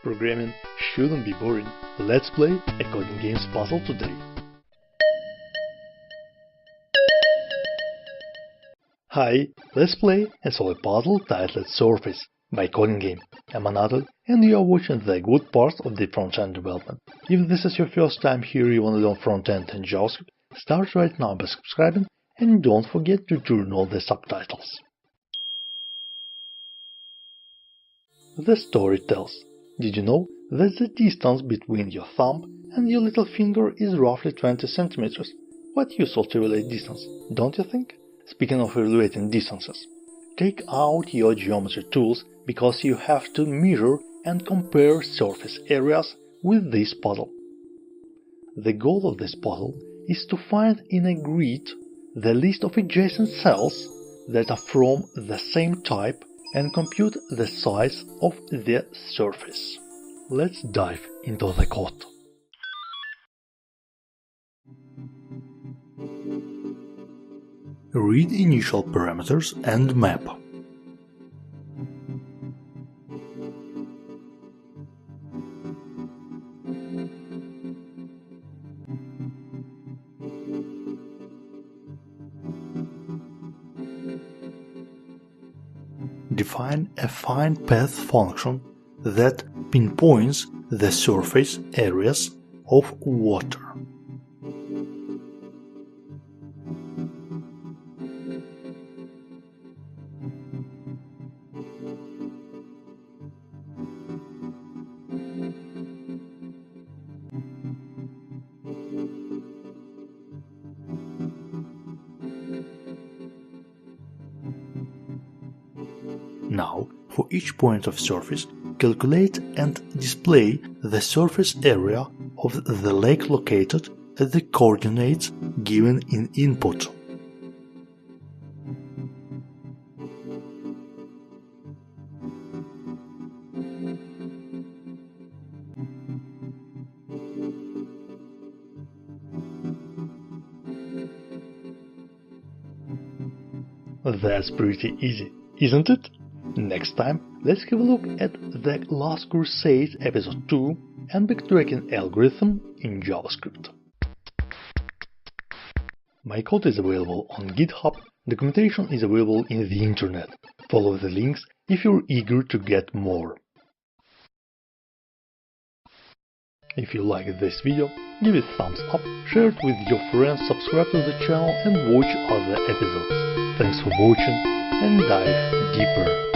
Programming shouldn't be boring. Let's play a coding games puzzle today. Hi, let's play and solve a puzzle titled Surface by Codingame. I'm Anatol and you are watching the good parts of the front-end development. If this is your first time here, you want to learn front-end and JavaScript, start right now by subscribing and don't forget to turn on the subtitles. The story tells: did you know that the distance between your thumb and your little finger is roughly 20 centimeters? Quite useful to evaluate distance, don't you think? Speaking of evaluating distances, take out your geometry tools because you have to measure and compare surface areas with this puzzle. The goal of this puzzle is to find in a grid the list of adjacent cells that are from the same type and compute the size of the surface. Let's dive into the code. Read initial parameters and map. Define a find path function that pinpoints the surface areas of water. Now, for each point of surface, calculate and display the surface area of the lake located at the coordinates given in input. That's pretty easy, isn't it? Next time, let's have a look at the Last Crusade episode 2 and backtracking algorithm in JavaScript. My code is available on GitHub, documentation is available in the internet. Follow the links if you're eager to get more. If you liked this video, give it a thumbs up, share it with your friends, subscribe to the channel and watch other episodes. Thanks for watching and dive deeper.